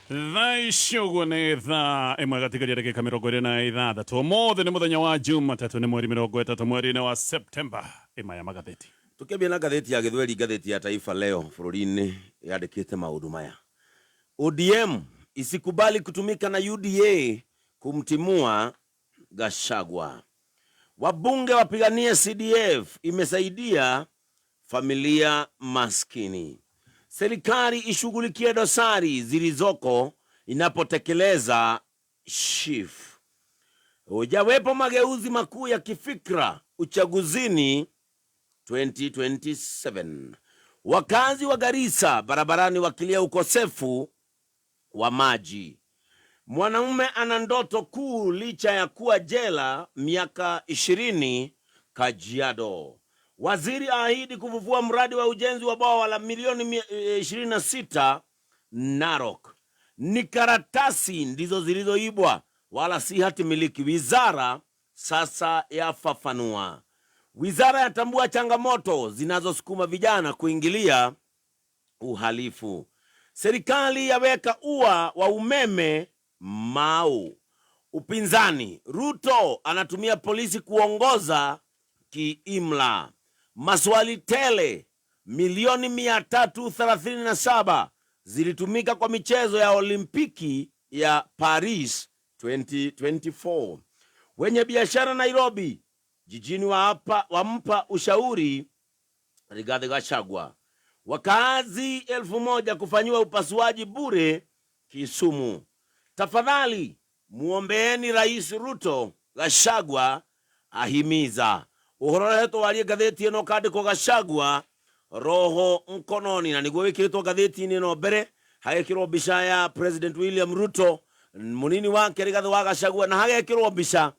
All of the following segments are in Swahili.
Thaicũguo nĩ thaa ĩmwe gatigaria ndagĩka mĩrongo ĩrĩ na ithathatũ. Ũmũthĩ nĩ mũthenya wa Jumatatũ, nĩ mweri mĩrongo ĩtatũ mweri-inĩ wa Septemba. Ĩma ya magathĩti. Tukiambia na gatheti ya Gĩthweri, gatheti ya Taifa Leo bũrũri-inĩ yandĩkĩte maũndũ maya. ODM isikubali kutumika na UDA kumtimua Gachagua. Wabunge wapiganie CDF imesaidia familia maskini. Serikali ishughulikie dosari zilizoko inapotekeleza SHIF. Hujawepo mageuzi makuu ya kifikra uchaguzini 2027. Wakazi wa Garissa barabarani wakilia ukosefu wa maji. Mwanaume ana ndoto kuu licha ya kuwa jela miaka 20 Kajiado. Waziri ahidi kufufua mradi wa ujenzi wa bwawa la milioni 26 Narok. Ni karatasi ndizo zilizoibwa wala si hati miliki. Wizara sasa yafafanua. Wizara yatambua changamoto zinazosukuma vijana kuingilia uhalifu. Serikali yaweka ua wa umeme Mau. Upinzani, Ruto anatumia polisi kuongoza kiimla. Maswali tele, milioni 337 zilitumika kwa michezo ya Olimpiki ya Paris 2024. Wenye biashara Nairobi jijini wampa ushauri Rigathi Gachagua. Wakazi 1000 kufanyiwa upasuaji bure Kisumu. Tafadhali muombeeni Rais Ruto, Gachagua ahimiza. Uhoro heto walie gatheti ino kandikwo Gachagua roho mkononi, na niguo wikirĩtwo gatheti-inĩ ĩno mbere hagekĩrwo mbica ya President William Ruto, munini wake Rigathi wa Gachagua, na hagekĩrwo mbica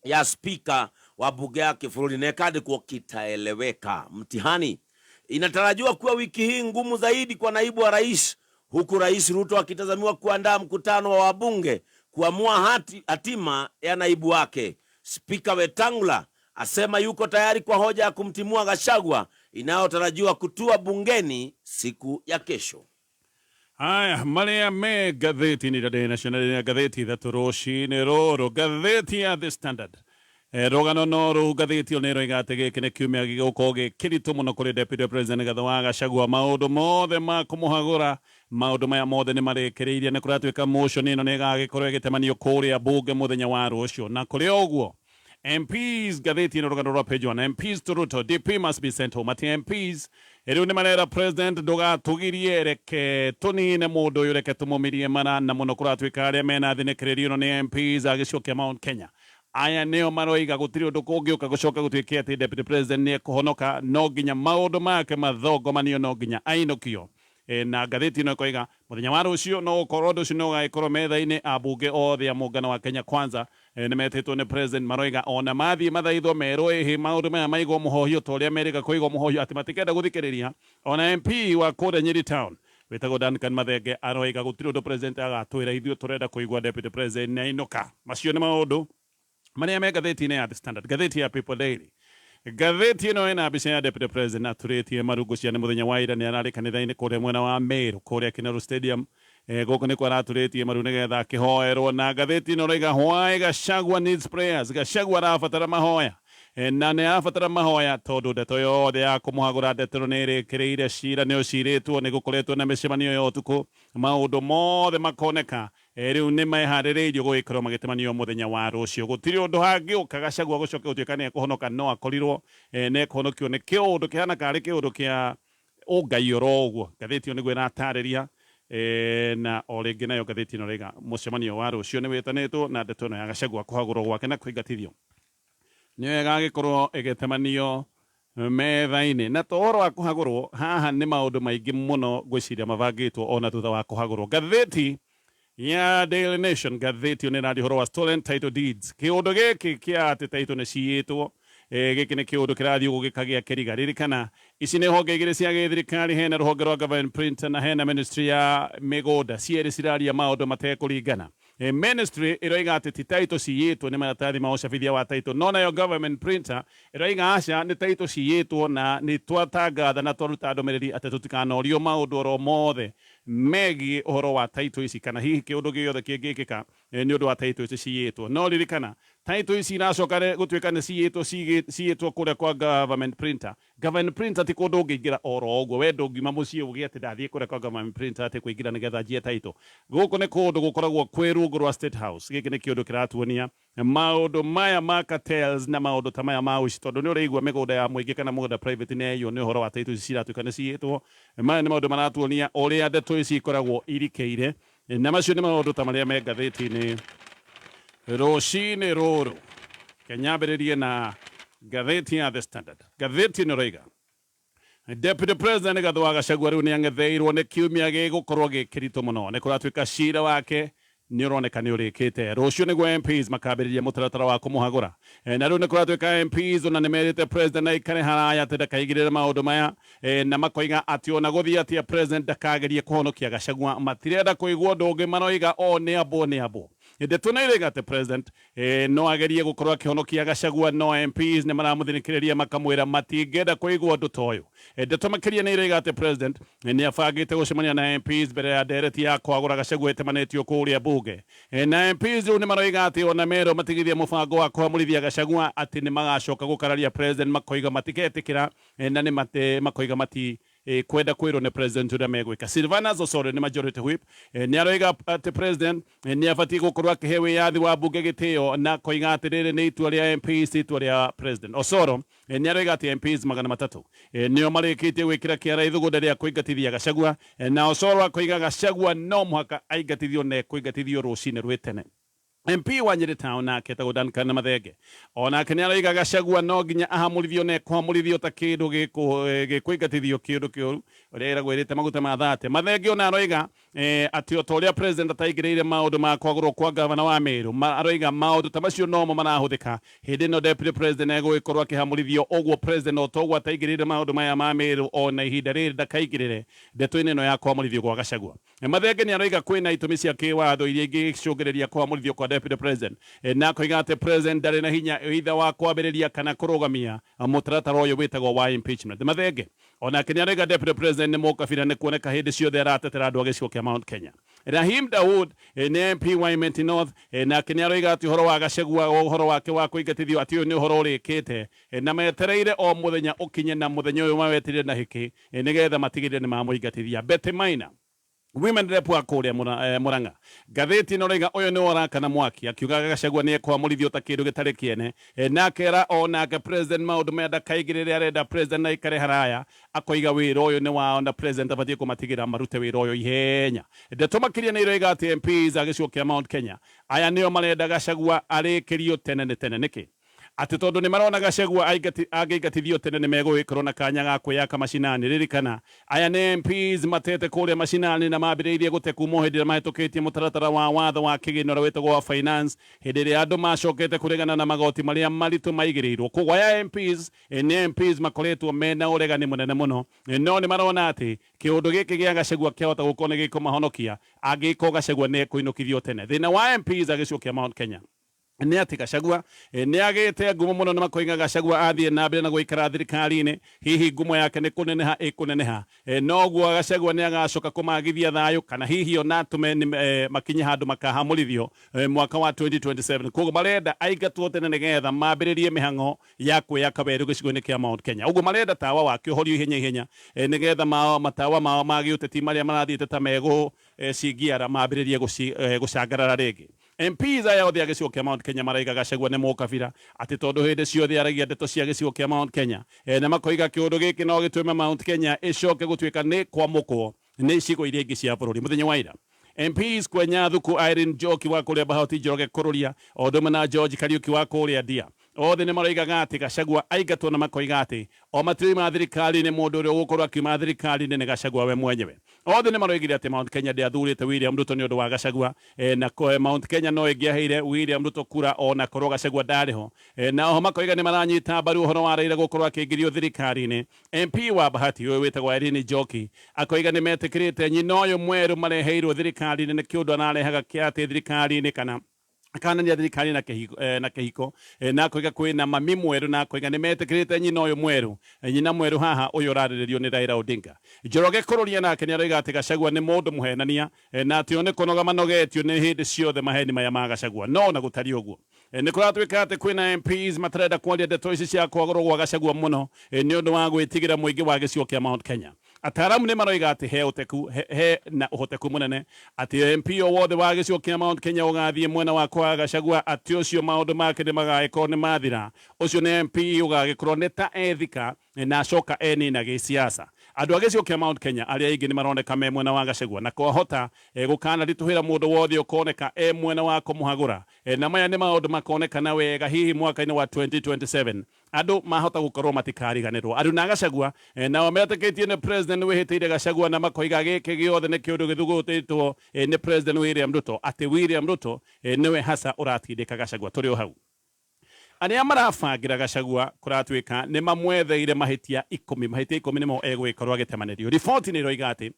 ya speaker wa bunge ya kĩbũrũri, na ĩkandĩkwo kitaeleweka. Mtihani inatarajiwa kuwa wiki hii ngumu zaidi kwa naibu wa rais, huku Rais Ruto akitazamiwa kuandaa mkutano wa wabunge kuamua hatima ya naibu wake. Speaker Wetangula asema yuko tayari kwa hoja ya kumtimua Gachagua inayotarajiwa kutua bungeni siku ya kesho. Haya, maria me gatheti ni The National ya gatheti thatũ rũcinĩ rũrũ. Gatheti ya The Standard rũgano no rũu gatheti o nĩro igate gĩkĩ nĩ kiumia gĩgũkorwo gĩkĩritũ mũno kũrĩ Deputy President Rigathi wa Gachagua. Maũndũ mothe ma kumuhagura, maũndũ maya mothe nĩ marĩkĩrĩirie. Nĩ kũratuĩka motion ĩno nĩ ĩgagĩkorwo ĩgĩtemanio kũrĩa bunge mũthenya wa rũciũ. Na kũrĩ ũguo MPs, gatheti ĩno rũgano rwa page 1, MPs to Ruto, DP must be sent home. Ati MPs rĩu nĩ marera president ndũgatũgirie, reke tũnine mũndũ ũyũ, reke tũmũmirie mana, na mũno kũratuĩka arĩa mena thinĩkĩrĩrio ĩno nĩ MPs a gĩcigo kĩa Mount Kenya. Aya nĩo maroiga gũtirĩ ũndũ kũngĩũka gũcoka gũtuĩke atĩ Deputy President nĩ ekũhonoka, no nginya maũndũ make mathogomanio, no nginya ainũkio. Na gatheti ĩno ĩkoiga mũthenya wa rũciũ no ũkorwo ũndũ ũcio nĩ ũgagĩkorwo metha-inĩ. Ambunge othe a mũngano wa Kenya Kwanza nĩ metĩtwo nĩ president, maroiga ona mathiĩ mathaithwo merwo ĩhĩ maũndũ maya maigwo mũhohio ta ũrĩa merĩga kũigwo mũhohio, atĩ matikenda gũthikĩrĩria. Ona MP wa kũrĩa Nyeri Town wĩtagwo Duncan Mathenge aroiga gũtirĩ ũndũ president agatwĩra, ithuĩ tũrenda kũigua Deputy President nĩ ainũka. Macio nĩ maũndũ marĩa me gatheti-inĩ ya The Standard. Gatheti ya People Daily, gatheti ĩno ĩna mbica ya Deputy President atũrĩtie marungu cia nĩ mũthenya wa ira nĩ ararĩ kanitha-inĩ kũrĩa mwena wa Meru kũrĩa Kinaru Stadium. Gũkũ nĩ kwa aratũrĩtie maru nĩgetha akĩhoerwo. Na gatheti ĩno roiga why Gachagua needs prayers. Gachagua arabatara mahoya, na nĩ arabatara mahoya tondũ ndeto yothe ya kũmũhagũra ndeto nĩ ĩrĩkĩrĩire. Cira nĩ ũcirĩtwo, nĩ gũkoretwo na mĩcemanio ya ũtukũ, maũndũ mothe makoneka rĩu nĩ meharĩrĩirio gũgĩkorwo magĩtemanio mũthenya wa rũciũ. Gũtirĩ ũndũ hangĩũka Gachagua gũcoka gũtuĩka nĩ ekũhonoka, no akorirwo nĩ ekũhonokio nĩ kĩũndũ kĩhana karĩ kĩũndũ kĩa ũngai oro ũguo. Gatheti ĩyo nĩguo ĩratarĩria. Na o rĩngĩ nayo gatheti ĩno rĩga mũcemanio wa rũciũ nĩ wĩtanĩtwo, na ndeto ĩno ya Gachagua kũhagũrwo gwake na kũingatithio nĩyo ĩgagĩkorwo ĩgĩtemanio metha-inĩ. Na to ũhoro wa kũhagũrwo haha nĩ maũndũ maingĩ mũno ngwĩciria mabangĩtwo ona thutha wa kũhagũrwo. Gatheti ya Daily Nation, gatheti nĩ rari ũhoro wa stolen title deeds. Kĩũndũ gĩkĩ kĩa atĩ title nĩ ciyĩtwo, gĩkĩ nĩ kĩũndũ kĩrathiĩ gũgĩkagĩa kĩriga. Ririkana ici nĩ honge igĩrĩ cia gĩthirikari, hena rũhonge rwa government printer na hena ministry ya mĩgũnda, cierĩ ciraria maũndũ matekũringana. Ministry ĩroiga atĩ ti title ciyĩtwo nĩ maratathi ma ũcabithia wa title, no nayo government printer ĩroiga aca nĩ title ciyĩtwo na nĩ twatangatha na twaruta ndũmĩrĩri atĩ tũtikanorio maũndũ oro mothe megi horo wa taito ici kana hihi kiundu giothe kingikika ni undu wa taito ici ciitwo no ririkana taito ici iracokare gutuika ni ciitwo kuria kwa government printer ti kundu ungiingira oro uguo we ndungiuma mucii ugie ati ndathie kuria kwa government printer ati kuingira nigetha njie taito guku ni kundu gukoragwo kwi rungu rwa State House giki ni kiundu kiratuonia maundu maya ma cartels na maundu ta maya ma uci tondu ni uraigua migunda ya muingi kana mugunda private neyo ni horo wa taito ici ciratuika ni ciitwo maya ni maundu maratuonia uria ndeto ici ikoragwo irikeire na macio ni maundu ta maria me ngathĩti-inĩ rũcinĩ rũrũ kenyambĩrĩrie na ngathĩti ya The Standard. Ngathĩti nĩ roiga Deputy President Gathwa Gachagua rĩu nĩ ang'etheirwo nĩ kiumia gĩgũkorwo gĩkĩritũ mũno nĩ kũratuĩka cira wake nĩ ũroneka nĩ ũrĩkĩte rũciũ nĩguo MPs makambĩrĩria mũtaratara wa kũmũhagũra na rĩu nĩ kũratuĩka MPs ona nĩ merĩte president aikare haraya atĩ ndakaigĩrĩre maũndũ maya na makoiga atĩ ona gũthiĩ atĩa president ndakagerie kũhonokia Gachagua matirenda kũigua ũndũ ũngĩ maroiga o nĩ abo ndeto nĩ iroiga atĩ president no agerie gũkorwo akĩhonokia Gachagua no MPs nĩ maramũthinĩkĩrĩria makamwĩra matingĩenda kũigua ũndũ ta ũyũ ndeto makĩria nĩ iroiga atĩ president nĩ abangĩte gũcemania na MPs mbere ya ndereti ya kwagũra Gachagua ĩtemanĩtio kũrĩa bunge na MPs rĩu nĩ maroiga atĩ ona merwo matigithie mũbango wa kũhamũrithia Gachagua atĩ nĩ magacoka gũkararia president makoiga matiketĩkĩra na nĩ makoiga kwenda kwĩrwo nĩ president ũrĩa megwĩka Silvanus Osoro nĩ majority whip nĩ aroiga atĩ president nĩ abatiĩ gũkorwo akĩhe wĩyathi wa mbunge gĩtĩo na koiga atĩ rĩrĩ nĩ itua rĩa MPs itua rĩa president Osoro nĩ aroiga atĩ MPs 300 nĩo marĩkĩtie gwĩkĩra kĩara ithugunda rĩa kũingatithia Gachagua na Osoro akoiga Gachagua no mũhaka aingatithio na kũingatithio rũcinĩ rwĩ tene MP wa Nyeri Town nake etagwo Duncan Mathenge onake nĩ aroiga Gachagua no nginya ahamũrithio na kũhamũrithio ta kĩndũ gĩkũingatithio kĩndũ kĩũru ũrĩa eragwo ĩrĩte maguta ma thate Mathenge ona aroiga atĩ o ta ũrĩa president ataigĩrĩire maũndũ ma kwagũrwo kwa gavana wa Meru aroiga maũndũ ta macio nomo marahũthĩka hĩndĩ ĩno deputy president egũgĩkorwo akĩhamũrithio ũguo president o ta ũguo ataigĩrĩire maũndũ maya ma Meru ona ihinda rĩrĩ ndakaigĩrĩre ndeto-inĩ ĩno ya kũhamũrithio gwa Gachagua Mathenge nĩ aroiga kwĩna itũmi cia kĩwatho iria ingĩcũngĩrĩria kũhamũrithio kwa deputy president na koiga atĩ president ndarĩ na hinya either wa kwambĩrĩria kana kũrũgamia mũtaratara ũyũ wĩtagwo wa impeachment Mathenge onake nĩ aroiga deputy president nĩ mũkabira nĩ kuoneka hĩndĩ ciothe aratetera andũ a gĩcigo kĩa Mount Kenya Rahim Daud nĩ MP wa Imenti North nake nĩ aroiga atĩ ũhoro wa Gachagua ũhoro wake wa kũingatithio atĩ ũyũ nĩ ũhoro ũrĩkĩte na metereire o mũthenya ũkinye na mũthenya ũyũ mawetirire na hĩkĩ nĩgetha matigĩrĩre nĩ mamũingatithia Betty Maina women rep wa kũrĩa Murang'a ngathĩti no roiga ũyũ nĩ worakana mwaki akiuga Gachagua nĩ ekwamũrithio ta kĩndũ gĩtarĩ kĩene na akera onake president maũndũ maya ndakaigĩrĩre arenda president aikare haraya akoiga wĩra ũyũ nĩ wao na president abatiĩ kũmatigĩra marute wĩra ũyũ ihenya ndeto makĩria nĩ iroiga atĩ MPs a gĩcigo kĩa Mount Kenya aya nĩo marenda Gachagua arĩkĩrio tene nĩkĩ atĩ tondũ nĩ marona Gachagua angĩingatithio tene nĩ megũgĩkorwo na kanya ga kwĩyaka macinani ririkana aya nĩ MPs matete kũrĩa macinani na mambĩrĩirie gũte kuma hĩndĩ ĩrĩa mahĩtũkĩtie mũtaratara wa watho wa kĩgĩna ũrĩa wĩtagwo wa finance hĩndĩ ĩrĩa andũ macokete kũregana na magoti marĩa maritũ maigĩrĩirwo koguo aya MPs nĩ MPs makoretwo mena ũregani mũnene mũno no nĩ marona atĩ kĩũndũ gĩkĩ gĩa Gachagua kĩahota gũkorwo nĩ gĩkũmahonokia angĩkorwo Gachagua nĩ ekũinũkithio tene thĩna wa MPs a gĩcigo kĩa Mount Kenya nĩ atĩ Gachagua nĩ agĩte ngumo mũno na makoiga Gachagua athiĩ na mbere na gũikara thirikari-inĩ hihi ngumo yake nĩ kũneneha ĩkũneneha noguo Gachagua nĩ agacoka kũmagithia thayũ kana hihi ona atũme makinye handũ makahamũrithio mwaka wa 2027 koguo marenda aingatwo tene nĩgetha mambĩrĩrie mĩhang'o ya kwĩyaka werũ gĩcigo-inĩ kĩa Mount Kenya ũguo marenda tawa wake ũhorio ihenya nĩgetha matawa mao ma gĩũteti marĩa marathiĩte ta megũcingiara mambĩrĩrie gũcangarara rĩngĩ MPs aya othe a gĩcigo kĩa Mount Kenya maraiga Gachagua nĩ mũkabira atĩ tondũ hĩndĩ ciothe aragia ndeto cia gĩcigo kĩa Mount Kenya na makoiga kĩũndũ gĩkĩ no gĩtũme Mount Kenya ĩcoke gũtuĩka nĩ kwamũkwo nĩ icigo iria ingĩ cia bũrũri mũthenya wa ira MPs kwenya thuku Irene Njoki wa kũrĩa Bahati Njoroge kũrũria o ũndũ ũmwe na George Kariuki wa kũrĩa Ndia othe nĩ maroigaga atĩ Gachagua aingatwo na makoiga atĩ o matirĩ ma thirikari nĩ mũndũ ũrĩa ũgũkorwo akiuma thirikari-inĩ nĩ Gachagua we mwenyewe othe nĩ maroigire atĩ Mount Kenya ndĩathurĩte William Ruto nĩ ũndũ wa Gachagua na Mount Kenya no ĩngĩaheire William Ruto kura ona korwo Gachagua ndarĩ ho na oho makoiga nĩ maranyita mbaru ũhoro wa Raila gũkorwo akĩingĩrio thirikari-inĩ MP wa Bahati ũyũ wĩtagwo Irene Njoki akoiga nĩ metĩkĩrĩte nyina ũyũ mwerũ mareheirwo thirikari-inĩ nĩ kĩũndũ ararehaga kĩa atĩ thirikari-inĩ kana akanania thirikari na kihiko na koiga kwina mami mweru na koiga ni metikirite nyina uyu mweru nyina mweru haha uyu raririo ni Raila Odinga. Njoroge kururia nake ni aroiga ati Gachagua ni mundu muhenania na ati one kunoga manogetio ni hindi ciothe maheni maya ma Gachagua no na gutari uguo. Ni kuratwika ati kwina MPs matarenda kwaria ndeto ici cia kwagorwo gwa Gachagua muno ni undu wa gwitigira muingi wa gicio kia Mount Kenya. Ataramu ni maroiga ati he na uhoteku munene ati MP wothe wa gicio kia Mount Kenya ugathie mwena wa kwa Gachagua ati ucio maundu make ni magagikorwo ni mathira ucio ni MP ugagikorwo ni ta ethika na coka eni na gisiasa. Andu a gicio kia Mount Kenya aria ingi ni maroneka me mwena wa Gachagua na kwahota gukana rituhira mundu wothe ukoneka mwena wa kumuhagura na maya ni maundu makoneka na wega hihi mwaka-ini wa 2027 andu mahota gukorwo matikariganirwo andu na Gachagua nao metikitie ni president wihitiire Gachagua na makoiga giki giothe ni kiundu githugutitwo ni president William Ruto ati William Ruto niwe hasa uratindika Gachagua turi o hau. Aria marabangira Gachagua kuratwika ni mamwetheire mahitia 10 nimo egwikorwo agitemanĩrio. Riboti ni roiga ati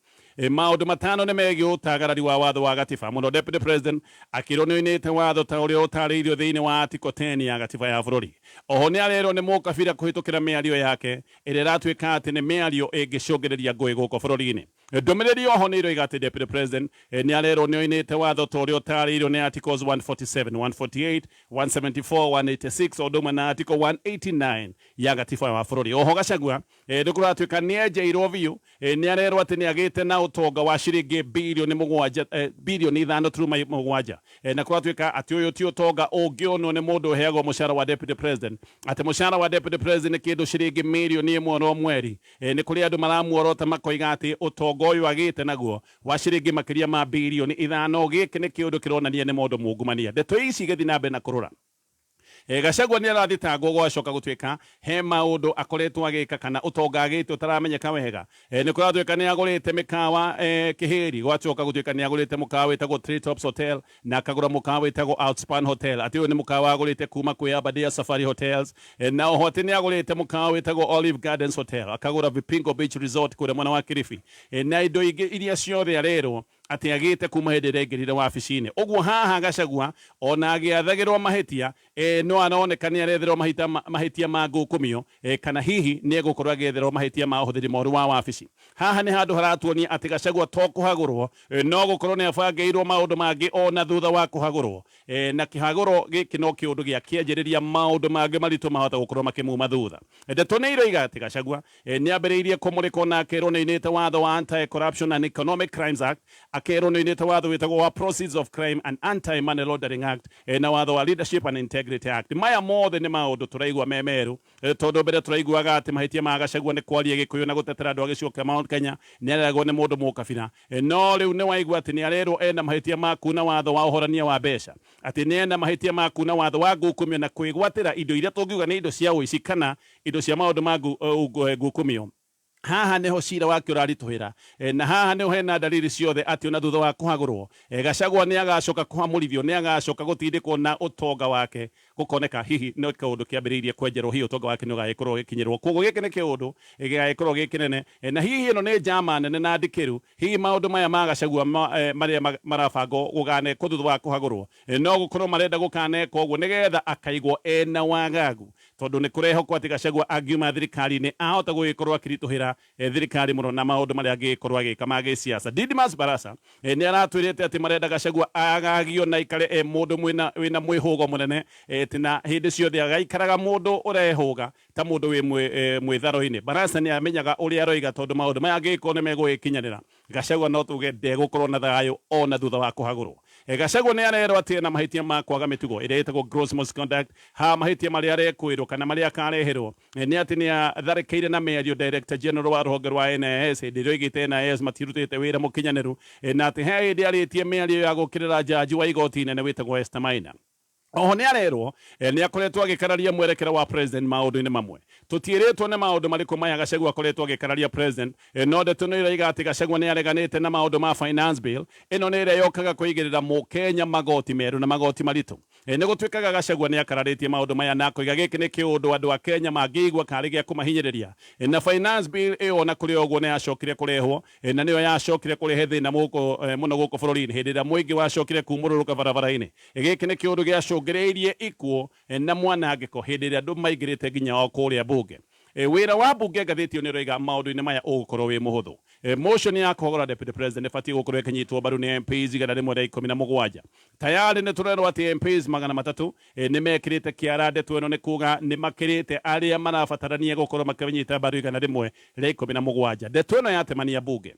maundu matano ni megie utagarari wa watho wa gatiba muno deputy president akirwo ni oinite watho ta uria utariirio thiini wa article 10 ya gatiba ya bururi. Oho ni arerwo ni mukabira kuhitukira miario yake iria ratwika ati ni miario ingicungirirĩa ngũĩ gũkũ bũrũri-inĩ. Ndũmĩrĩri oho ni roiga ati deputy president ni arerwo ni oinite watho ta uria utariirio ni articles 147 148 174 186 oduma na article 189 ya gatiba ya bururi. Oho Gachagua ni kuratwika ni enjeirwo biu ni arerwo ati ni agite na utonga wa ciringi bilioni 5.7 na kuratwika ati uyu ti utonga ungionwo ni mundu uheagwo mushara wa deputy president ati mushara wa deputy president ni kindu ciringi milioni 1 mweri. Ni kuri andu maramuorota makoiga ati utonga uyu agite naguo wa ciringi makiria ma bilioni 5 giki ni kindu kironania ni mundu mungumania. Ndeto ici githi na mbe na kurura Gachagua ni arathitangwo gwacoka gutwika he maundu akoretwo agika kana utonga agite utaramenyeka wega. Ni kuratwika ni agurite mikawa kihiri gwacoka gutwika ni agurite mukawa witagwo Three Tops Hotel na akagura mukawa witagwo Outspan Hotel ati uyu ni mukawa agurite kuma kwi Aberdare Safari Hotels na oho ati ni agurite mukawa witagwo Olive Gardens Hotel akagura Vipingo Beach Resort kuria mwena wa Kilifi na indo iria ciothe arerwo ati agite kuma hindi regirire wabici-ini. Uguo haha Gachagua ona agiathagirwo mahitia no anoneka ni aretherwo mahitia ma ngukumio kana hihi ni egukorwo agietherwo mahitia ma uhuthiri moru wa wabici. Haha ni handu haratuonia ati Gachagua to kuhagurwo no gukorwo ni abangeirwo maundu mangi ona thutha wa kuhagurwo na kihaguro giki no kiundu gia kianjiriria maundu mangi maritu mahota gukorwo makimuma thutha. Ndeto ni iroiga ati Gachagua ni ambiriirie kumurikwo na akerwo ni inite watho wa Anti-Corruption and Economic Crimes Act akerwo ni inite watho witagwo wa Proceeds of Crime and Anti-Money Laundering Act na watho wa Leadership and Integrity Act. Maya mothe ni maundu turaigua memeru tondu mbere turaiguaga ati mahitia ma Gachagua ni kwaria gikuyu na gutetera andu a gicigo kia Mount Kenya ni areragwo ni mundu mukabira no riu ni waigua ati ni arerwo ena mahitia ma kuna watho wa uhorania wa mbeca ati ni ena mahitia ma kuna watho wa ngukumio na kwigwatira indo iria tungiuga ni indo cia uici kana indo cia maundu ma ngukumio. Haha niho cira wake urarituhira na haha niho hena dalili ciothe ati ona thutha wa kuhagurwo Gachagua ni agacoka kuhamurithio ni agacoka gutindikwo na utonga wake gukoneka hihi no kiundu kiambiriirie kwenjerwo hiyo utonga wake ni ugagikorwo gikinyirwo koguo giki ni kiundu gigagikorwo gikinene na hihi ino ni njama nene na ndikiru hihi maundu maya ma Gachagua maria marabango gugane thutha wa kuhagurwo no gukorwo marenda gukane koguo nigetha akaigwo ena wagagu tondu ni kurehokwo ati Gachagua angiuma thirikari ni ahota gugikorwo akirituhira thirikari muno na maundu maria angikorwo agika ma giciasa. Didmas Barasa ni aratwirite ati marenda Gachagua agagio na ikare mundu wina mwihugo munene tina hindi ciothe agaikaraga mundu urehuga ta mundu wi mwitharo-ini. Barasa ni amenyaga uria aroiga tondu maundu maya angiko ni megwikinyanira Gachagua no tuge ndegukorwo na thayo ona thutha wa kuhagurwo. Gachagua ni arerwo ati na mahitia ma kwaga mitugo iria itagwo gross misconduct ha mahitia maria arekwirwo kana maria akareherwo ni ati ni atharĩkĩire na mĩario Director General wa rũhonge rwa NIS hĩndĩ ĩrĩa oigĩte NIS matirutĩte wĩra mũkinyanĩru na atĩ he hĩndĩ arĩtie mĩario ya gũkĩrĩra jaji wa igoti inene wĩtagwo Esther Maina. oho nä arerwo nä akoretwo agäkararia mwerekera wa president maundu-inä mamwe tutiärätwo nä maundu marĩkũ maya Gachagua akoretwo agäkararia president no ndeto nä ĩraiga atĩ Gachagua nĩ areganĩte na maundu ma finance bill ĩno nĩ ĩrĩa yokaga kũigĩrĩra mũkenya magoti merũ na magoti maritũ nĩ gũtuĩkaga Gachagua nĩ akararĩtie maundu maya na koiga gĩkĩ nĩ kĩũndũ andũ a Kenya mangĩigua karĩ gĩa kũmahinyĩrĩria na finance bill ĩyo na kũrĩ ũguo nĩ yacokire kũrehwo na nĩyo yacokire kũrehe thĩna mũno gũkũ bũrũri-inĩ hĩndĩ ĩrĩa mũingĩ wacokire kumũrũrũka barabara-inĩ gĩkĩ nĩ kĩũndũ gĩacũngĩrĩirie ikuo na mwanangĩko hĩndĩ ĩrĩa andũ maingĩrĩte nginya o kũrĩa bunge wĩra wa bunge ngathĩti nĩ roiga maũndũ-inĩ maya ũgũkorwo wĩ mũhũthũ motion ya kũhagũra deputy president ĩbatiĩ gũkorwo ĩkĩnyitwo mbaru nĩ MPs 117 tayari nĩ tũrerwo atĩ MPs 300 nĩ mekĩrĩte kĩara ndeto ĩno nĩ kuga nĩ makĩrĩte arĩa marabatarania gũkorwo makĩnyita mbaru 117 ndeto ĩno yatemania bunge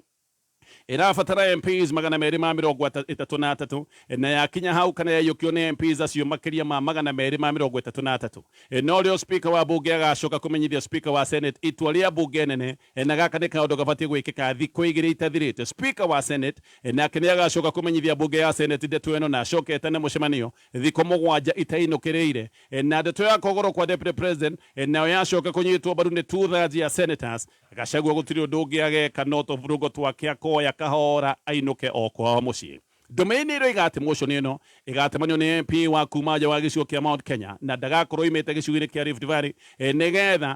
irabatara MPs 233 na yakinya hau kana yayũkio nĩ MPs acio makĩria ma 233 no rĩo speaker wa bunge agacoka kũmenyithia speaker wa senate itua rĩa bunge nene na gaka nĩ kaũndũ gabatiĩ gwĩkĩka thikũ 2 itathirĩte speaker wa senate nake nĩ agacoka kũmenyithia bunge ya senate ndeto ĩno na acokete na mũcemanio thikũ 7 itainũkĩrĩire na ndeto ya kũgũrwo kwa deputy president nayo yacoka kũnyitwo mbaru nĩ 2/3 ya senators Gachagua gũtirĩ ũndũ ũngĩ ageka no tũburũgo twake akoya kahora ainũke o kwao mũciĩ Domain ĩroiga atĩ motion ĩno ĩgatemanio nĩ MP wa kuma nja wa gĩcigo kĩa Mount Kenya na ndagakorwo imĩte gĩcigo-inĩ kĩa Rift Valley nĩgetha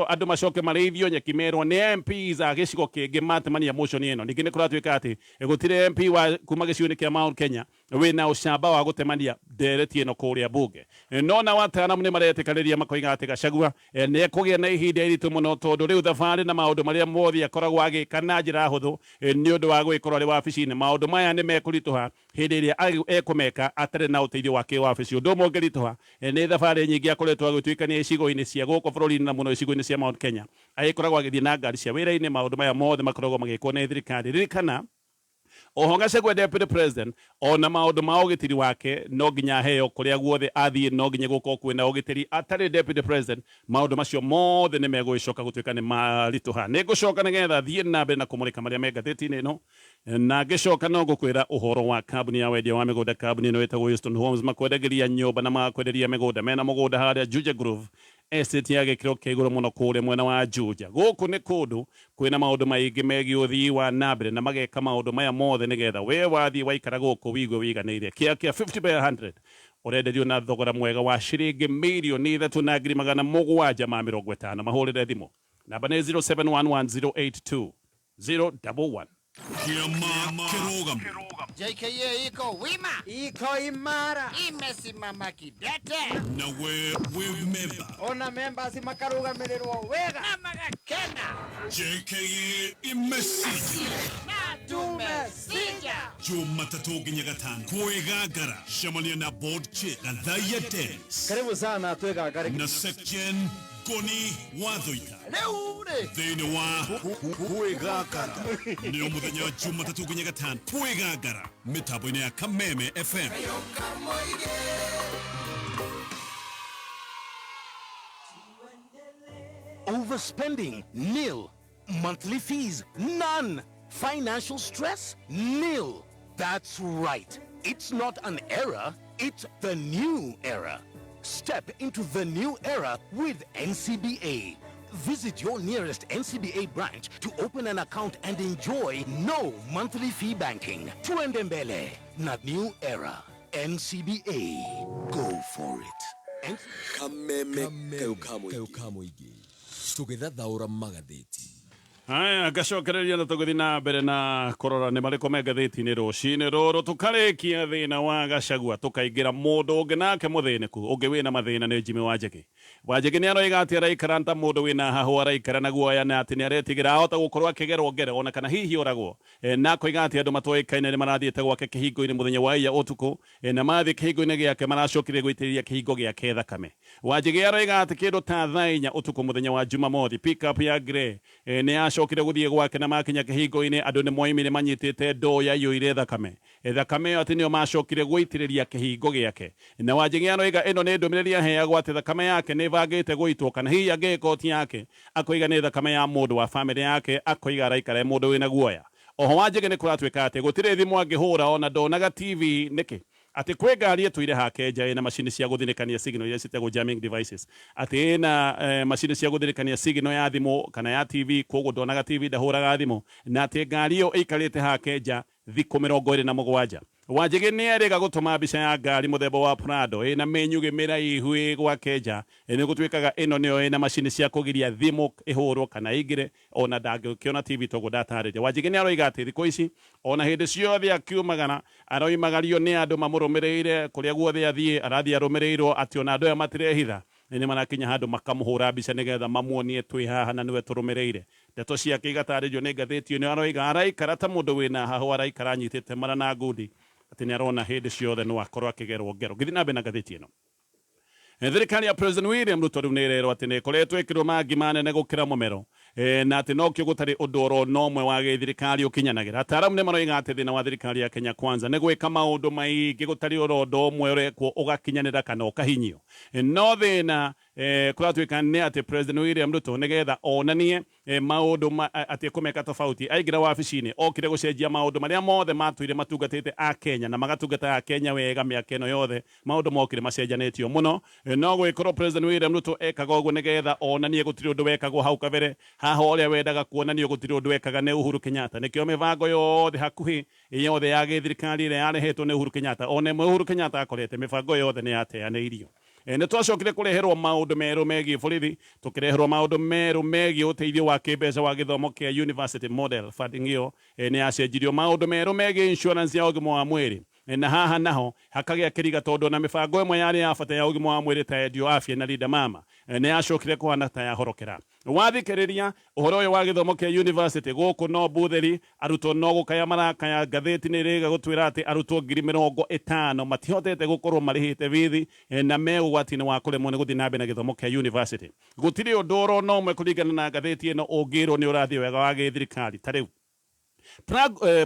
andũ macoke marĩithio nyeki merwo nĩ MPs a gĩcigo kĩngĩ matemania motion ĩno ningĩ nĩ kũratuĩka atĩ gũtirĩ MP wa kuma gĩcigo-inĩ kĩa Mount Kenya wĩna ũcamba wa gũtemania ndereti ĩno kũrĩa bunge no na wataaramu nĩ maretĩkanĩria makoiga atĩ Gachagua nĩ ekũgĩa na ihinda iritũ mũno tondũ rĩu thabarĩ na maũndũ marĩa mothe akoragwo agĩka na njĩra hũthũ nĩ ũndũ wa gwĩkorwo arĩ wabici-inĩ maũndũ maya nĩ mekũritũha hĩndĩ ĩrĩa ekũmeka atarĩ na ũteithio wa kĩwabici ũndũ ũmwe ũngĩritũha nĩ thabarĩ nyingĩ akoretwo agĩtuĩkania icigo-inĩ cia gũkũ bũrũri-inĩ na mũno icigo-inĩ cia Mount Kenya agĩkoragwo agĩthiĩ na ngari cia wĩra-inĩ maũndũ maya mothe makoragwo magĩkwo nĩ thirikari ririkana oho Gachagua deputy president ona maũndũ ma ũgitĩri wake no nginya heo kũrĩa guothe athiĩ no nginya gũkorwo kwĩna ũgitĩri atarĩ deputy president maũndũ macio mothe nĩ megũgĩcoka gũtuĩka nĩ maritũha nĩ ngũcoka nĩgetha thiĩ na mbere na kũmũrĩka marĩa me ngathĩti-inĩ ĩno na ngĩcoka no ngũkwĩra ũhoro wa kambuni ya wendia wa mĩgũnda kambuni ĩno ĩtagwo Houston Homes makwendagĩria nyũmba na makwenderia mĩgũnda mena mũgũnda harĩa Juja Grove estate ya gĩkĩro kĩa igũrũ mũno kũrĩa mwena wa Juja gũkũ nĩ kũndũ kwĩna maũndũ maingĩ megiĩ ũthii wa nambere na mageka maũndũ maya mothe nĩgetha we wathiĩ waikara gũkũ wigue wiganĩire kĩa 50 by 100 ũrenderio na thogora mwega wa ciringi mirioni 3,750 mahũrĩre thimũ namba nĩ 0711082011 Kiama Kirogam. JKA iko wima, iko imara, imesimama kidete Na we member. ona members makarugamirĩrwo wega na magakena JKA imesiji. na tumesija. Jumatatu nginya gatano. Kwegagara. Shamania na board chair. Gathaya Dennis. karibu sana twegagare Na section Goni Wathoita. Leure Thĩinĩ wa Kwegagara. Nĩyo mũthenya wa Jumatatu nginya gatano. Kwegagara. Mĩtambo-inĩ ya Kameme FM. Overspending? Nil. Monthly fees? None. Financial stress? Nil. That's right. It's not an era, it's the new era. Step into the new era with NCBA. Visit your nearest NCBA branch to open an account and enjoy no monthly fee banking. Tuendembele, not new era. NCBA. Go for it. Kameme kaukamoigi tũgĩthathaũra magathĩti. Haya ngacokereria na tũgũthiĩ na mbere na kũrora nĩ marĩkũ me ngathĩti-inĩ rũcinĩ rũrũ tũkarĩkia thĩna wa Gachagua tũkaingĩra mũndũ ũngĩ nake mũthĩnĩku ũngĩ wĩna mathĩna nĩ Jimmy Wanjigi nĩ aroiga atĩ araikara ta mũndũ wĩna hahũ araikara na guoya na atĩ nĩ aretigĩra ahota gũkorwo akĩgerwo ngere ona kana hihi oragwo na koiga atĩ andũ matoĩkaine nĩ marathiĩte gwake kĩhingo-inĩ mũthenya wa ira ũtukũ na mathiĩ kĩhingo-inĩ gĩake maracokire gũitĩrĩria kĩhingo gĩake thakame. Wanjigi aroiga atĩ kĩndũ ta thaa 4 ũtukũ mũthenya wa Jumamothi pick-up ya grey nĩ yacokire gũthiĩ gwake na makinya kĩhingo-inĩ andũ nĩ moimire manyitĩte ndoo yaiyũire thakame. Thakame ĩyo atĩ nĩo macokire gũitĩrĩria kĩhingo gĩake na Wanjigi aroiga ĩno nĩ ndũmĩrĩri aheagwo atĩ thakame yake nĩ bangĩte gũitwo kana hihi angĩka ti yake akoiga nĩ thakame ya mũndũ wa family yake akoiga araikara mũndũ wĩna guoya. Oho Wanjigi nĩ kũratuĩka atĩ gũtirĩ thimũ angĩhũra ona ndonaga TV nĩkĩ ati kwe ngari etwire hakenja ina macini cia guthirikania signal iria citagwo jamming devices ati ina macini cia guthirikania signal ya thimu kana ya TV koguo ndonaga TV ndahuraga thimu na ati ngari iyo ikarite hakenja thikũ 27 Wanjigi nĩ erĩga gũtũma mbica ya ngari mũthemba wa Prado ĩna mĩnyugĩ mĩraihu ĩgwakĩnja nĩ gũtuĩkaga ĩno nĩyo ĩna macini cia kũgiria thimũ ĩhũrwo kana igĩre ona ndangĩkĩona TV toguo ndatarĩria. Wanjigi nĩ aroiga atĩ thikũ ici ona hĩndĩ ciothe akiumagara aroimagario nĩ andũ mamũrũmĩrĩire kũrĩa guothe athiĩ arathiĩ arũmĩrĩirwo atĩ ona andũ aya matirehitha nĩ marakinya handũ makamũhũra mbica nĩgetha mamuonie twĩ haha na nĩwe tũrũmĩrĩire. Ndeto ciake igatarĩrio nĩ ngathĩti ĩno aroiga araikara ta mũndũ wĩna hahu araikara anyitĩte mara na ngundi atĩ nĩ arona hĩndĩ ciothe no akorwo akĩgerwo ngero. Gĩthiĩ na mbere na ngathĩti ĩno. Thirikari ya President William Ruto rĩu nĩ ĩrerwo atĩ nĩ ĩkoretwo ĩkĩrwo mangi manene gũkĩra mũmero na atĩ no kĩo gũtarĩ ũndũ oro nomwe wa gĩthirikari ũkinyanagĩra. Ataaramu nĩ maroiga atĩ thĩna wa thirikari ya Kenya Kwanza nĩ gwĩka maũndũ maingĩ gũtarĩ oro ũndũ ũmwe ũrekwo ũgakinyanĩra kana ũkahinyio. No thĩna kũratuĩka nĩ atĩ President William Ruto nĩgetha onanie maũndũ atĩ kũmeka tofauti aingĩra wabici-inĩ okire gũcenjia maũndũ marĩa mothe matũire matungatĩte a Kenya na magatungata a Kenya wega mĩaka ĩno yothe maũndũ mokire macenjanĩtio mũno. No gwĩkorwo President William Ruto ekaga ũguo nĩgetha onanie gũtirĩ ũndũ wekagwo hau kabere haha ũrĩa wendaga kuonanio gũtirĩ ũndũ wekaga nĩ Uhuru Kenyatta. Nĩkĩo mĩbango yothe hakuhĩ yothe ya gĩthirikari ĩrĩa yarehetwo nĩ Uhuru Kenyatta ona ĩmwe Uhuru Kenyatta akorete mĩbango yothe nĩ yateanĩirio. Nĩ twacokire kũreherwo maũndũ merũ megiĩ borithi tũkĩreherwo maũndũ merũ megiĩ ũteithio wa kĩmbeca wa gĩthomo kĩa university model funding ĩyo nĩ yacenjirio. Maũndũ merũ megiĩ insurance ya ũgima wa mwĩrĩ na haha naho hakagĩa kĩriga tondũ na mĩbango ĩmwe yarĩ ya bata ya ũgima wa mwĩrĩ ta Endio Afya na Linda Mama nĩ yacokire kũhana ta yahorokera. Wathikĩrĩria ũhoro ũyũ wa gĩthomo kĩa university gũkũ no mbuthĩri arutwo no gũkaya marakaya. Ngathĩti nĩ ĩrĩga gũtwĩra atĩ arutwo 50,000 matihotete gũkorwo marĩhĩte bithi na me ũgwati-inĩ wa kũremwo nĩ gũthiĩ na mbere na gĩthomo kĩa university. Gũtirĩ ũndũ oro no ũmwe kũringana na ngathĩti ĩno ũngĩrwo nĩ ũrathiĩ wega wa gĩthirikari ta rĩu.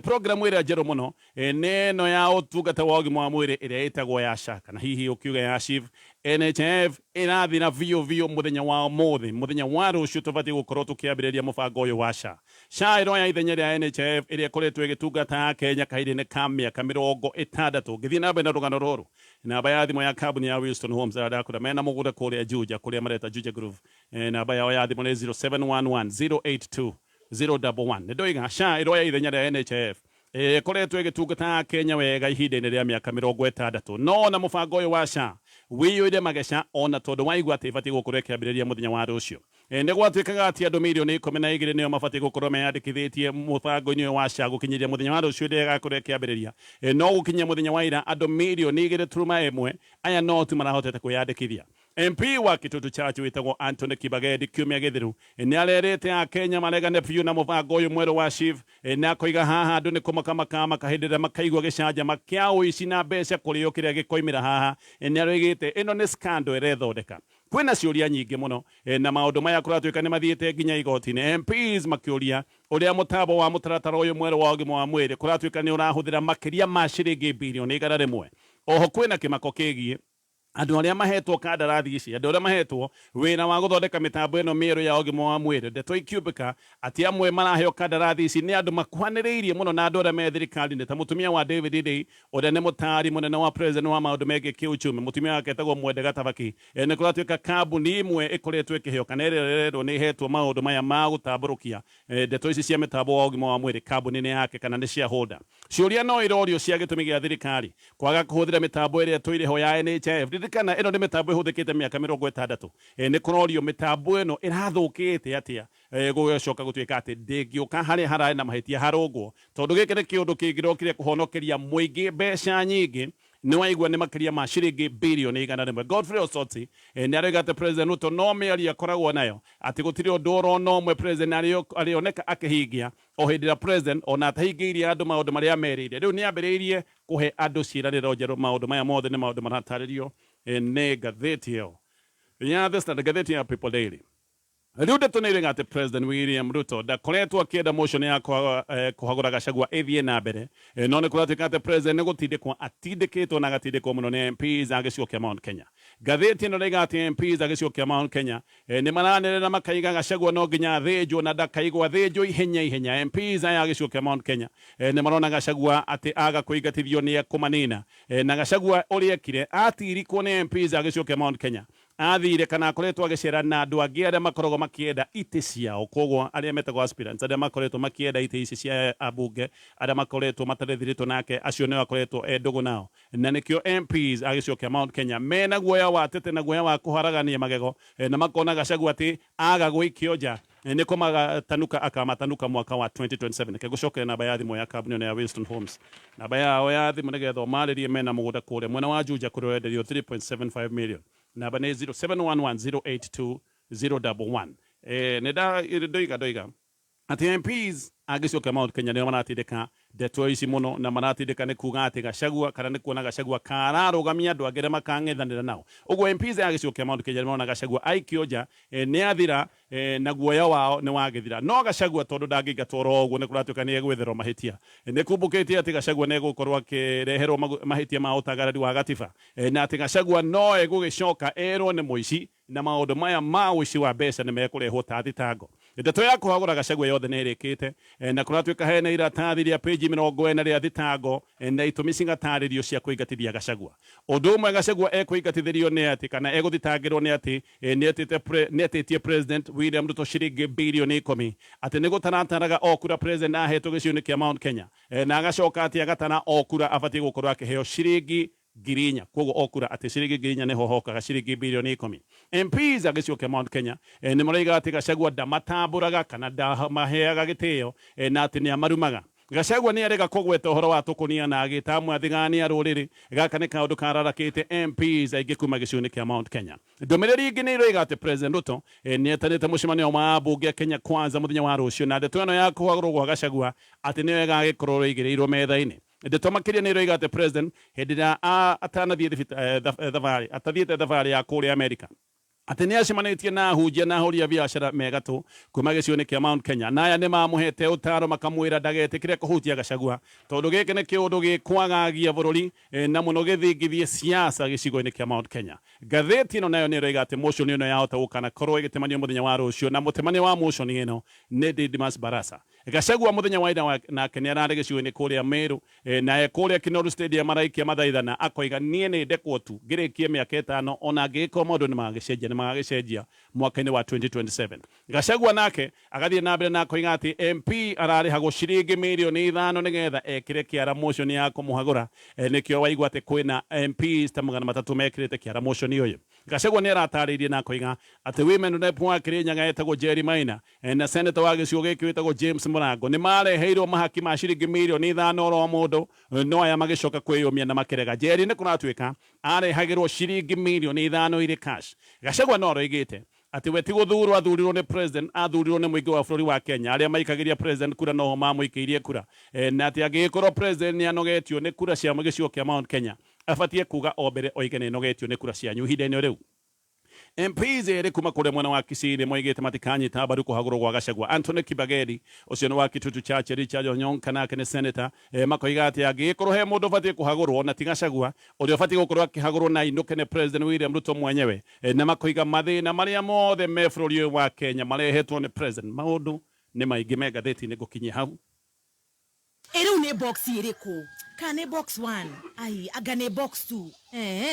Programu ĩrĩa njerũ mũno nĩ ĩno ya ũtungata wa ũgima wa mwĩrĩ ĩrĩa ĩtagwo ya SHA kana hihi ũkiuga ya SHIF. NHIF ĩrathiĩ na biũ mũthenya wa ũmũthĩ mũthenya wa rũciũ tũbatiĩ gũkorwo tũkĩambĩrĩria mũbango ũyũ wa SHA. SHA ĩroya ithenya rĩa NHIF ĩrĩa ĩkoretwo ĩgĩtungata Kenya kahinda-inĩ ka mĩaka 60. Ngĩthiĩ na mbere na rũgano rũrũ namba ya thimũ ya kambuni ya Wilson Homes arakũra mena mũgũnda kũrĩa Juja kũrĩa mareta Juja Groove. Namba yao ya thimũ nĩ 0711 011. Nĩndoiga SHA ĩroya ithenya rĩa NHIF ĩkoretwo ĩgĩtungata Kenya wega ihinda-inĩ rĩa mĩaka 60. No na mũbango ũyũ wa SHA wĩyũire mageca ona tondũ waigua atĩ ĩbatiĩ gũkorwo ĩkĩambĩrĩria mũthenya wa rũciũ. Nĩ gwatuĩkaga atĩ andũ mirioni 12 nĩo mabatiĩ gũkorwo meyandĩkithĩtie mũbango-inĩ ũyũ wa SHA gũkinyĩria mũthenya wa rũciũ rĩrĩa ĩgakorwo ĩkĩambĩrĩria. No gũkinyia mũthenya wa ira andũ mirioni 2.1 aya no tu marahotete kwĩyandĩkithia. MP wa Kitutu Chachu wĩtagwo Anthony Kibagedi kiumia gĩthiru nĩ arerĩte a Kenya maregane biũ na mũbango ũyũ mwerũ wa SHIF na koiga haha andũ nĩ kũmakamaka makahĩndĩra makaigua gĩcanjama kĩa ũici na mbeca kũrĩo kĩrĩa gĩkoimĩra haha. Nĩ aroigĩte ĩno nĩ scandal ĩrethondeka. Kwĩna ciũria nyingĩ mũno na maũndũ maya kũratuĩka nĩ mathiĩte nginya igoti-inĩ. MPs makĩũria ũrĩa mũtambo wa mũtaratara ũyũ mwerũ wa ũgima wa mwĩrĩ kũratuĩka nĩ ũrahũthĩra makĩria ma ciringi birioni 100. Oho kwĩna kĩmako kĩgiĩ andũ arĩa mahetwo kandarathi ici andũ arĩa mahetwo wĩra wa gũthondeka mĩtambo ĩno mĩerũ ya ũgima wa mwĩrĩ. Ndeto ikiumbĩka atĩ amwe maraheo kandarathi ici nĩ andũ makuhanĩrĩirie mũno na andũ arĩa me thirikari-inĩ ta mũtumia wa David Ndei ũrĩa nĩ mũtaari mũnene wa president wa maũndũ megiĩ kĩuchumi. Mũtumia wake etagwo Mwende Gatabaki. Nĩ kũratuĩka kambuni imwe ĩkoretwo ĩkĩheo kana ĩrererwo nĩ ihetwo maũndũ maya ma gũtambũrũkia ndeto ici cia mĩtambo wa ũgima wa mwĩrĩ kambuni-inĩ yake kana nĩ shareholder. Ciũria no irorio cia gĩtũmi gĩa thirikari kwaga kũhũthĩra mĩtambo ĩrĩa tũirĩho ya NHIF. Kana ĩno nĩ mĩtambo ĩhũthĩkĩte mĩaka 60. Nĩ kũrorio mĩtambo ĩno ĩrathũkĩte atĩa gũcoka gũtuĩka atĩ ndĩngĩũka harĩa hararĩ na mahĩtia harũngwo tondũ gĩkĩ nĩ kĩũndũ kĩngĩrokire kũhonokeria mũingĩ mbeca nyingĩ. Nĩ waigua nĩ makĩria ma ciringi birioni 100. Godfrey Osotsi nĩ aroiga atĩ President Ruto no mĩario akoragwo nayo atĩ gũtirĩ ũndũ oro no ũmwe President arĩoneka akĩhingia o hĩndĩ ĩrĩa President ona atahingĩirie andũ maũndũ marĩa merĩire. Rĩu nĩ ambĩrĩirie kũhe andũ ciĩranĩro njerũ. Maũndũ maya mothe nĩ maũndũ maratarĩrio nĩ ngathĩti ĩyo ya The Standard, ngathĩti ya People Daily. riu ndeto nä ate President William Ruto ndakoretwo akienda motion ya kuhagura Gachagua ithie na mbere no nä kå ratuä ate President nä gå tindä kwa atindä two na agatindä two må no nä MPs agä cio kä Mount Kenya. Ngathäti ä no rä atä MPs agä cio kä Mount Kenya nä maranä makaiga Gachagua no nginya thĩnjwo na ndakaigwa thĩnjwo ihenya MPs aya agä cio kä Mount Kenya nä marona Gachagua atä aga kå ingatithio nä ekå manina na Gachagua å rä ekire atirikwo nä MPs agä cio kä Mount Kenya athire kana akoretwo agicera na andu angi aria makoragwo makienda ite ciao koguo aria metagwo aspirants aria makoretwo makienda ite ici cia abunge aria makoretwo matarethirĩtwo nake acio nĩ akoretwo endogo nao na nĩkĩo MPs agĩcokia Mount Kenya mena guoya wa tete na guoya wa kũharagania magego na makona Gachagua atĩ aga gũikio nja nĩ kũmatanuka akamatanuka mwaka wa 2027 kegũcokera namba ya thimũ ya kambuni ya Winston Homes namba yao ya thimũ nĩgetha marĩrie mena mũgũnda kũrĩa mwena wa Juja kũrĩa wenderio 3.75 million namba nĩ 0711082011 ndoiga ati MPs agĩcokia Mount Kenya nĩo maratindĩka ndeto ici mũno na maratindĩka nĩ kuga atĩ Gachagua kana nĩ kuona Gachagua kararũgamia andũ angĩ makang'ethanĩra nao ũguo MPs agĩcokia Mount Kenya nĩmona Gachagua aikio nja nĩ athira na guoya wao nĩ wagĩthira no Gachagua tondũ ndangĩingatwo ũguo nĩ kũratuĩka nĩ egwetherwo mahĩtia nĩ kumbũkĩtie atĩ Gachagua nĩ egũkorwo akĩreherwo mahĩtia ma ũtagarari wa gatiba na atĩ Gachagua no egũgĩcoka erwo nĩ mũici na maũndũ maya ma ũici wa mbeca nĩ mekũrehwo ta thitango ndeto ya kũhagũra Gachagua yothe nĩ ĩrĩkĩte na kũratuĩka hena iratathi rĩa page 40 rĩa thitango na itũmi cigatarĩrio cia kũingatithia Gachagua ũndũ ũmwe Gachagua ekũingatithĩrio nĩ atĩ kana egũthitangĩrwo nĩ atĩ nĩ atĩtie President William Ruto ciringi bilioni 10 atĩ nĩ gũtarataraga okura President ahetwo gĩcigo-inĩ kĩa Mount Kenya na agacoka atĩ agatana okura abatiĩ gũkorwo akĩheo ciringi ngiri inya koguo okura atĩ ciringi ngiri inya nĩho hokaga ciringi bilioni 10 MPs agĩcokia Mount Kenya nĩ maraiga atĩ Gachagua ndamatambũraga kana ndamaheaga gĩtĩo na atĩ nĩ amarumaga Gachagua nĩ arega kũgweta ũhoro wa tũkũnia na agĩta amwe athigania rũrĩrĩ gaka nĩ kaũndũ kararakĩte MPs aingĩ kuma gĩcigo-inĩ kĩa Mount Kenya ndũmĩrĩri ingĩ nĩ iroiga atĩ President Ruto nĩ etanĩte mũcemanio wa ambunge Kenya Kwanza mũthenya wa rũciũ na ndeto ĩno ya kũhagũrwo gwa Gachagua atĩ nĩyo ĩgagĩkorwo ĩigĩrĩirwo metha-inĩ ndeto makĩria nĩ iroiga atĩ President hĩndĩ ĩrĩa atathiĩte thabarĩ ya kũrĩa Amerika atĩ nĩ acemanĩtie na ahunjia na ahũri a biacara me gatũ kuma gĩcigo-inĩ kĩa Mount Kenya na aya nĩ mamũhete ũtaaro makamwĩra ndagetĩkĩre kũhutia Gachagua tondũ gĩkĩ nĩ kĩũndũ gĩkwagagia bũrũri na mũno gĩthingithie siasa gĩcigo-inĩ kĩa Mount Kenya ngathĩti ĩno nayo nĩ ĩroiga atĩ motion ĩno yahota gũkana korwo ĩgĩtemanio mũthenya wa rũciũ na mũtemania wa motion ĩno nĩ Didmus Barasa Gachagua mũthenya wa ira nake nĩ ararĩ gĩcigo-inĩ kũrĩa Meru na kũrĩa Kinoru Stadium araikia mathaithana akoiga niĩ nĩ ndekwo tu ngĩrĩkie mĩaka 5 ona angĩkorwo maũndũ nĩ magĩcenjia mwaka-inĩ wa 2027 Gachagua nake agathiĩ na mbere na koiga atĩ MP ararĩhagwo ciringi milioni 5 nĩgetha ekĩre kĩara motion ya kũmũhagũra nĩkĩo waigua atĩ kwĩna MPs ta 300 mekĩrĩte kĩara motion ũyũ Gachagua nĩ aratarĩirie na koiga atĩ women rep wa Kĩrĩnyaga etagwo Jerry Maina na senator wa gĩcigo gĩkĩ wĩtagwo James Mũrango nĩ mareheirwo mahaki ma ciringi milioni 5 oro mũndũ no aya magĩcoka kwĩyũmia na makĩrega Jerry nĩ kũratuĩka arehagĩrwo ciringi milioni 5 irĩ cash Gachagua no roigĩte atĩ we ti gũthurwo athurirwo nĩ President athurirwo nĩ mũingĩ wa bũrũri wa Kenya arĩa maikagĩria President kura no mamũikĩirie kura na atĩ angĩgĩkorwo President nĩ anogetio nĩ kura cia gĩcigo kĩa Mount Kenya abatiĩ kuga o mbere oige nĩ nogetio nĩ kura cianyu ihinda-inĩ rĩu MPs erĩ kuma kũrĩa mwena wa Kisii moigĩte matikanyita mbaru kũhagũrwo gwa Gachagua Anthony Kibageri ũcio nĩ wa Kitutu Chache Richard Onyonka nake nĩ senator makoiga atĩ angĩgĩkorwo he mũndũ ũbatiĩ kũhagũrwo na ti Gachagua ũrĩa ũbatiĩ gũkorwo akĩhagũrwo na ainũke nĩ President William Ruto mwenyewe na makoiga mathĩna marĩa mothe me bũrũri ũyũ wa Kenya marehetwo nĩ President maũndũ nĩ maingĩ me ngathĩti-inĩ gũkinyia hau rĩu nĩ box ĩrĩkũ kana nĩ box 1 ai anga nĩ box 2